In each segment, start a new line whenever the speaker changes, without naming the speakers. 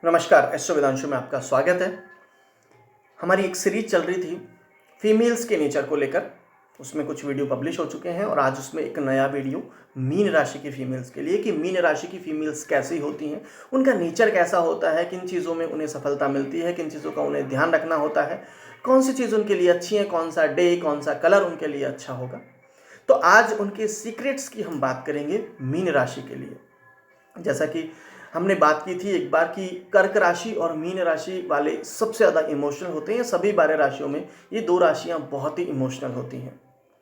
नमस्कार, एस्ट्रो वेदांशु में आपका स्वागत है। हमारी एक सीरीज चल रही थी फीमेल्स के नेचर को लेकर। उसमें कुछ वीडियो पब्लिश हो चुके हैं और आज उसमें एक नया वीडियो मीन राशि की फीमेल्स के लिए कि मीन राशि की फीमेल्स कैसी होती हैं, उनका नेचर कैसा होता है, किन चीज़ों में उन्हें सफलता मिलती है, किन चीज़ों का उन्हें ध्यान रखना होता है, कौन सी चीज़ उनके लिए अच्छी है, कौन सा डे, कौन सा कलर उनके लिए अच्छा होगा। तो आज उनके सीक्रेट्स की हम बात करेंगे मीन राशि के लिए। जैसा कि हमने बात की थी एक बार कि कर्क राशि और मीन राशि वाले सबसे ज़्यादा इमोशनल होते हैं। सभी 12 राशियों में ये दो राशियां बहुत ही इमोशनल होती हैं।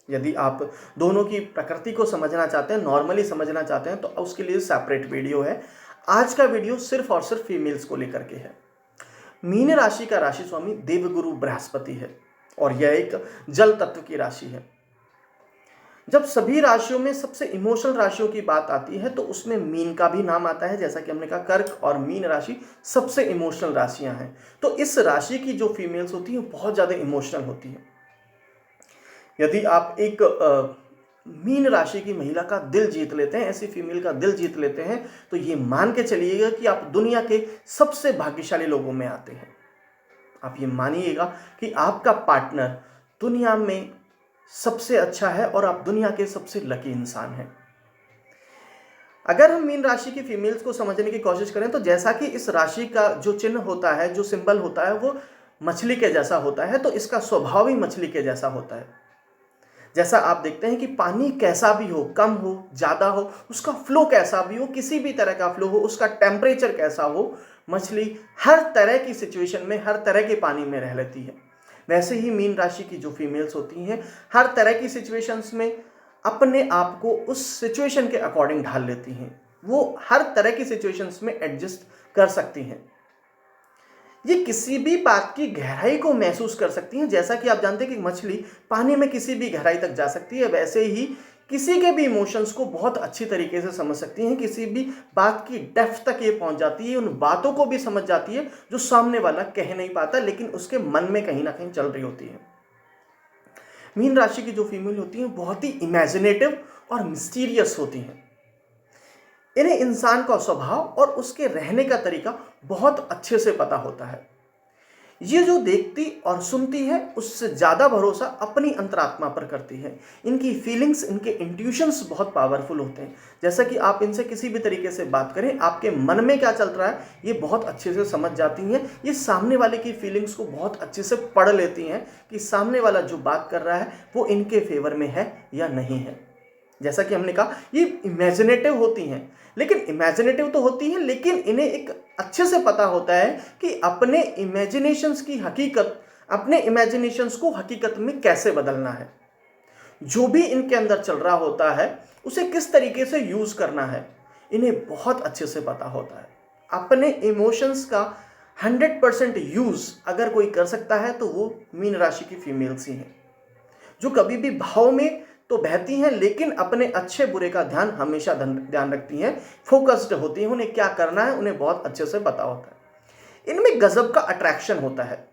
यदि आप दोनों की प्रकृति को समझना चाहते हैं, नॉर्मली समझना चाहते हैं, तो उसके लिए सेपरेट वीडियो है। आज का वीडियो सिर्फ और सिर्फ फीमेल्स को लेकर के है। मीन राशि का राशि स्वामी देवगुरु बृहस्पति है और यह एक जल तत्व की राशि है। जब सभी राशियों में सबसे इमोशनल राशियों की बात आती है तो उसमें मीन का भी नाम आता है। जैसा कि हमने कहा, कर्क और मीन राशि सबसे इमोशनल राशियां हैं। तो इस राशि की जो फीमेल्स होती हैं बहुत ज़्यादा इमोशनल होती हैं। यदि आप एक मीन राशि की महिला का दिल जीत लेते हैं, ऐसी फीमेल का दिल जीत लेते हैं, तो ये मान के चलिएगा कि आप दुनिया के सबसे भाग्यशाली लोगों में आते हैं। आप ये मानिएगा कि आपका पार्टनर दुनिया में सबसे अच्छा है और आप दुनिया के सबसे लकी इंसान हैं। अगर हम मीन राशि की फीमेल्स को समझने की कोशिश करें तो जैसा कि इस राशि का जो चिन्ह होता है, जो सिंबल होता है, वो मछली के जैसा होता है, तो इसका स्वभाव ही मछली के जैसा होता है। जैसा आप देखते हैं कि पानी कैसा भी हो, कम हो, ज़्यादा हो, उसका फ्लो कैसा भी हो, किसी भी तरह का फ्लो हो, उसका टेम्परेचर कैसा हो, मछली हर तरह की सिचुएशन में, हर तरह के पानी में रह लेती है। वैसे ही मीन राशि की जो फीमेल्स होती हैं हर तरह की सिचुएशंस में अपने आप को उस सिचुएशन के अकॉर्डिंग ढाल लेती हैं। वो हर तरह की सिचुएशंस में एडजस्ट कर सकती हैं। ये किसी भी बात की गहराई को महसूस कर सकती हैं। जैसा कि आप जानते हैं कि मछली पानी में किसी भी गहराई तक जा सकती है, वैसे ही किसी के भी इमोशंस को बहुत अच्छी तरीके से समझ सकती हैं। किसी भी बात की डेप्थ तक ये पहुंच जाती है, उन बातों को भी समझ जाती है जो सामने वाला कह नहीं पाता लेकिन उसके मन में कहीं ना कहीं चल रही होती है। मीन राशि की जो फीमेल होती हैं बहुत ही इमेजिनेटिव और मिस्टीरियस होती हैं। इन्हें इंसान का स्वभाव और उसके रहने का तरीका बहुत अच्छे से पता होता है। ये जो देखती और सुनती है उससे ज़्यादा भरोसा अपनी अंतरात्मा पर करती है। इनकी फीलिंग्स, इनके इंट्यूशंस बहुत पावरफुल होते हैं। जैसा कि आप इनसे किसी भी तरीके से बात करें, आपके मन में क्या चल रहा है ये बहुत अच्छे से समझ जाती हैं। ये सामने वाले की फीलिंग्स को बहुत अच्छे से पढ़ लेती हैं कि सामने वाला जो बात कर रहा है वो इनके फेवर में है या नहीं है। जैसा कि हमने कहा, ये इमेजिनेटिव होती हैं, लेकिन इमेजिनेटिव तो होती हैं लेकिन इन्हें एक अच्छे से पता होता है कि अपने इमेजिनेशंस की हकीकत, अपने इमेजिनेशंस को हकीकत में कैसे बदलना है। जो भी इनके अंदर चल रहा होता है उसे किस तरीके से यूज करना है, इन्हें बहुत अच्छे से पता होता है। अपने इमोशंस का 100% यूज अगर कोई कर सकता है तो वो मीन राशि की फीमेल्स ही हैं, जो कभी भी भाव में तो बहती हैं लेकिन अपने अच्छे बुरे का ध्यान हमेशा ध्यान रखती हैं, फोकस्ड होती हैं। उन्हें क्या करना है उन्हें बहुत अच्छे से पता होता है। इनमें गजब का अट्रैक्शन होता है,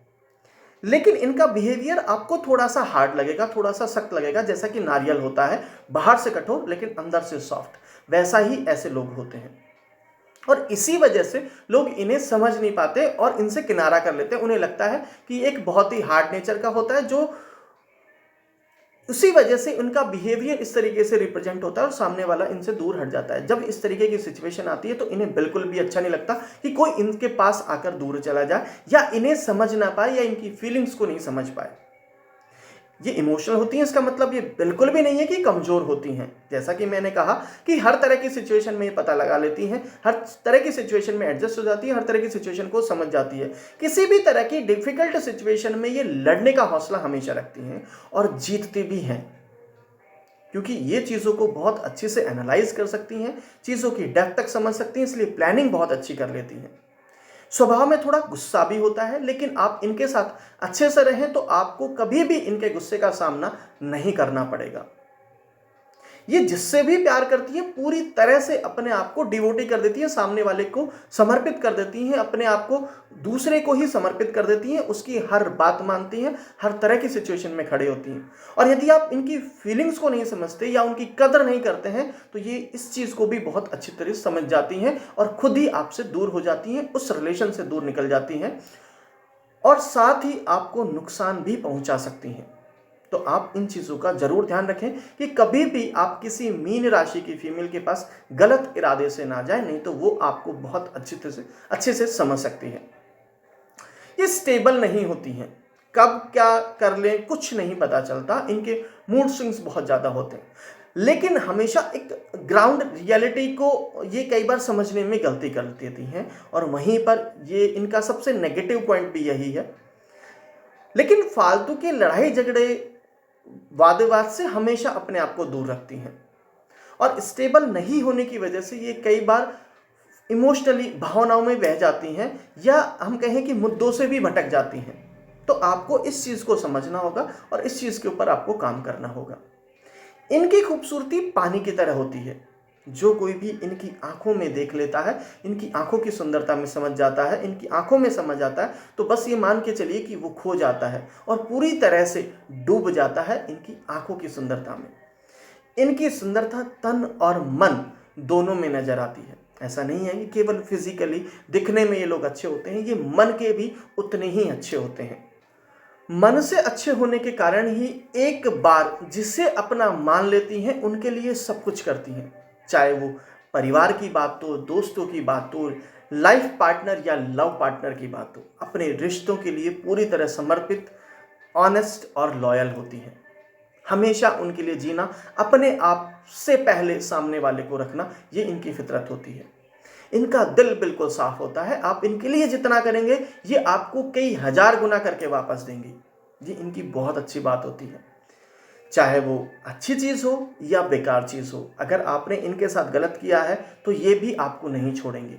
लेकिन इनका बिहेवियर आपको थोड़ा सा हार्ड लगेगा, थोड़ा सा सख्त लगेगा। जैसा कि नारियल होता है, बाहर से कठोर लेकिन अंदर से सॉफ्ट, वैसा ही ऐसे लोग होते हैं। और इसी वजह से लोग इन्हें समझ नहीं पाते और इनसे किनारा कर लेते हैं। उन्हें लगता है कि एक बहुत ही हार्ड नेचर का होता है, जो उसी वजह से उनका बिहेवियर इस तरीके से रिप्रेजेंट होता है और सामने वाला इनसे दूर हट जाता है। जब इस तरीके की सिचुएशन आती है तो इन्हें बिल्कुल भी अच्छा नहीं लगता कि कोई इनके पास आकर दूर चला जाए या इन्हें समझ ना पाए या इनकी फीलिंग्स को नहीं समझ पाए। ये इमोशनल होती हैं, इसका मतलब ये बिल्कुल भी नहीं है कि कमज़ोर होती हैं। जैसा कि मैंने कहा कि हर तरह की सिचुएशन में ये पता लगा लेती हैं, हर तरह की सिचुएशन में एडजस्ट हो जाती है, हर तरह की सिचुएशन को समझ जाती है। किसी भी तरह की डिफिकल्ट सिचुएशन में ये लड़ने का हौसला हमेशा रखती हैं और जीतती भी हैं, क्योंकि ये चीज़ों को बहुत अच्छे से एनालाइज कर सकती हैं, चीज़ों की डेप्थ तक समझ सकती हैं, इसलिए प्लानिंग बहुत अच्छी कर लेती हैं। स्वभाव में थोड़ा गुस्सा भी होता है, लेकिन आप इनके साथ अच्छे से रहें तो आपको कभी भी इनके गुस्से का सामना नहीं करना पड़ेगा। ये जिससे भी प्यार करती हैं पूरी तरह से अपने आप को डिवोटी कर देती हैं, सामने वाले को समर्पित कर देती हैं, अपने आप को दूसरे को ही समर्पित कर देती हैं, उसकी हर बात मानती हैं, हर तरह की सिचुएशन में खड़े होती हैं। और यदि आप इनकी फीलिंग्स को नहीं समझते या उनकी कदर नहीं करते हैं तो ये इस चीज़ को भी बहुत अच्छी तरह समझ जाती हैं और खुद ही आपसे दूर हो जाती हैं, उस रिलेशन से दूर निकल जाती हैं और साथ ही आपको नुकसान भी पहुंचा सकती हैं। तो आप इन चीज़ों का जरूर ध्यान रखें कि कभी भी आप किसी मीन राशि की फीमेल के पास गलत इरादे से ना जाएं, नहीं तो वो आपको बहुत अच्छे से समझ सकती है। ये स्टेबल नहीं होती हैं, कब क्या कर लें कुछ नहीं पता चलता, इनके मूड स्विंग्स बहुत ज़्यादा होते हैं, लेकिन हमेशा एक ग्राउंड रियलिटी को ये कई बार समझने में गलती कर देती हैं और वहीं पर ये इनका सबसे नेगेटिव पॉइंट भी यही है। लेकिन फालतू के लड़ाई झगड़े वाद विवाद से हमेशा अपने आप को दूर रखती हैं और स्टेबल नहीं होने की वजह से ये कई बार इमोशनली भावनाओं में बह जाती हैं या हम कहें कि मुद्दों से भी भटक जाती हैं। तो आपको इस चीज़ को समझना होगा और इस चीज़ के ऊपर आपको काम करना होगा। इनकी खूबसूरती पानी की तरह होती है, जो कोई भी इनकी आंखों में देख लेता है, इनकी आंखों की सुंदरता में समझ जाता है, इनकी आंखों में समझ आता है, तो बस ये मान के चलिए कि वो खो जाता है और पूरी तरह से डूब जाता है इनकी आंखों की सुंदरता में। इनकी सुंदरता तन और मन दोनों में नजर आती है। ऐसा नहीं है कि केवल फिजिकली दिखने में ये लोग अच्छे होते हैं, ये मन के भी उतने ही अच्छे होते हैं। मन से अच्छे होने के कारण ही एक बार जिसे अपना मान लेती हैं उनके लिए सब कुछ करती हैं, चाहे वो परिवार की बात हो, दोस्तों की बात हो, लाइफ पार्टनर या लव पार्टनर की बात हो, अपने रिश्तों के लिए पूरी तरह समर्पित, ऑनेस्ट और लॉयल होती हैं। हमेशा उनके लिए जीना, अपने आप से पहले सामने वाले को रखना, ये इनकी फितरत होती है। इनका दिल बिल्कुल साफ होता है, आप इनके लिए जितना करेंगे ये आपको कई हजार गुना करके वापस देंगी। ये इनकी बहुत अच्छी बात होती है, चाहे वो अच्छी चीज़ हो या बेकार चीज़ हो। अगर आपने इनके साथ गलत किया है तो ये भी आपको नहीं छोड़ेंगे।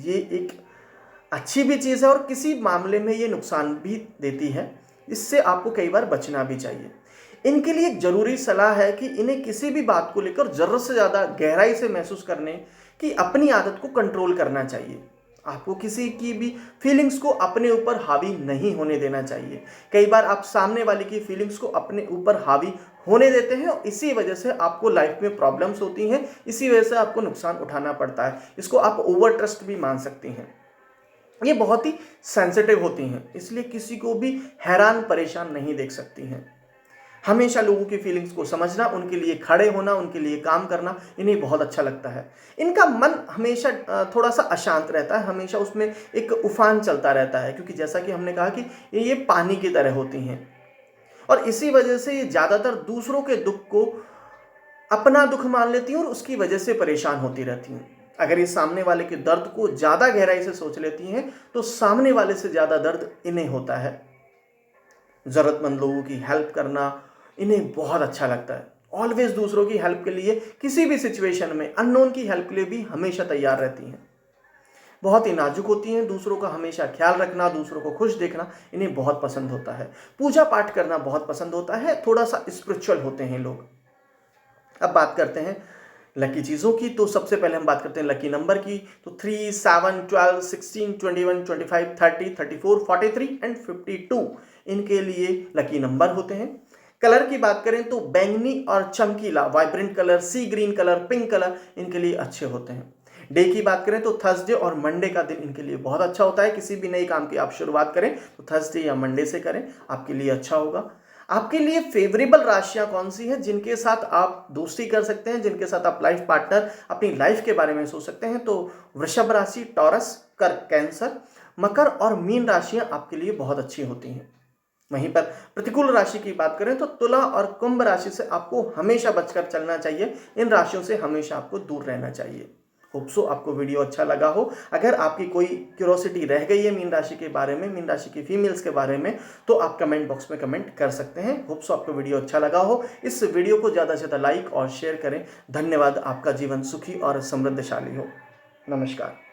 ये एक अच्छी भी चीज़ है और किसी मामले में ये नुकसान भी देती है, इससे आपको कई बार बचना भी चाहिए। इनके लिए एक ज़रूरी सलाह है कि इन्हें किसी भी बात को लेकर ज़रूरत से ज़्यादा गहराई से महसूस करने की अपनी आदत को कंट्रोल करना चाहिए। आपको किसी की भी फीलिंग्स को अपने ऊपर हावी नहीं होने देना चाहिए। कई बार आप सामने वाले की फीलिंग्स को अपने ऊपर हावी होने देते हैं और इसी वजह से आपको लाइफ में प्रॉब्लम्स होती हैं, इसी वजह से आपको नुकसान उठाना पड़ता है। इसको आप ओवर ट्रस्ट भी मान सकती हैं। ये बहुत ही सेंसिटिव होती हैं, इसलिए किसी को भी हैरान परेशान नहीं देख सकती हैं। हमेशा लोगों की फीलिंग्स को समझना, उनके लिए खड़े होना, उनके लिए काम करना इन्हें बहुत अच्छा लगता है। इनका मन हमेशा थोड़ा सा अशांत रहता है, हमेशा उसमें एक उफान चलता रहता है, क्योंकि जैसा कि हमने कहा कि ये पानी की तरह होती हैं और इसी वजह से ये ज़्यादातर दूसरों के दुख को अपना दुख मान लेती हैं और उसकी वजह से परेशान होती रहती हैं। अगर ये सामने वाले के दर्द को ज़्यादा गहराई से सोच लेती हैं तो सामने वाले से ज़्यादा दर्द इन्हें होता है। ज़रूरतमंद लोगों की हेल्प करना इन्हें बहुत अच्छा लगता है। ऑलवेज दूसरों की हेल्प के लिए, किसी भी सिचुएशन में अननोन की हेल्प के लिए भी हमेशा तैयार रहती हैं। बहुत ही नाजुक होती हैं, दूसरों का हमेशा ख्याल रखना, दूसरों को खुश देखना इन्हें बहुत पसंद होता है। पूजा पाठ करना बहुत पसंद होता है, थोड़ा सा स्पिरिचुअल होते हैं लोग। अब बात करते हैं लकी चीज़ों की, तो सबसे पहले हम बात करते हैं लकी नंबर की। तो 3, 7, 12, 16, 21, 25, 30, 34, 43 एंड 52 इनके लिए लकी नंबर होते हैं। कलर की बात करें तो बैंगनी और चमकीला वाइब्रेंट कलर, सी ग्रीन कलर, पिंक कलर इनके लिए अच्छे होते हैं। डे की बात करें तो थर्सडे और मंडे का दिन इनके लिए बहुत अच्छा होता है। किसी भी नई काम की आप शुरुआत करें तो थर्सडे या मंडे से करें, आपके लिए अच्छा होगा। आपके लिए फेवरेबल राशियां कौन सी हैं जिनके साथ आप दोस्ती कर सकते हैं, जिनके साथ आप लाइफ पार्टनर अपनी लाइफ के बारे में सोच सकते हैं? तो वृषभ राशि, टॉरस, कैंसर, मकर और मीन राशियां आपके लिए बहुत अच्छी होती हैं। वहीं पर प्रतिकूल राशि की बात करें तो तुला और कुंभ राशि से आपको हमेशा बचकर चलना चाहिए। इन राशियों से हमेशा आपको दूर रहना चाहिए। होप सो आपको वीडियो अच्छा लगा हो। अगर आपकी कोई क्यूरोसिटी रह गई है मीन राशि के बारे में, मीन राशि की फीमेल्स के बारे में, तो आप कमेंट बॉक्स में कमेंट कर सकते हैं। होप सो आपको वीडियो अच्छा लगा हो। इस वीडियो को ज़्यादा से ज़्यादा लाइक और शेयर करें। धन्यवाद। आपका जीवन सुखी और समृद्धशाली हो। नमस्कार।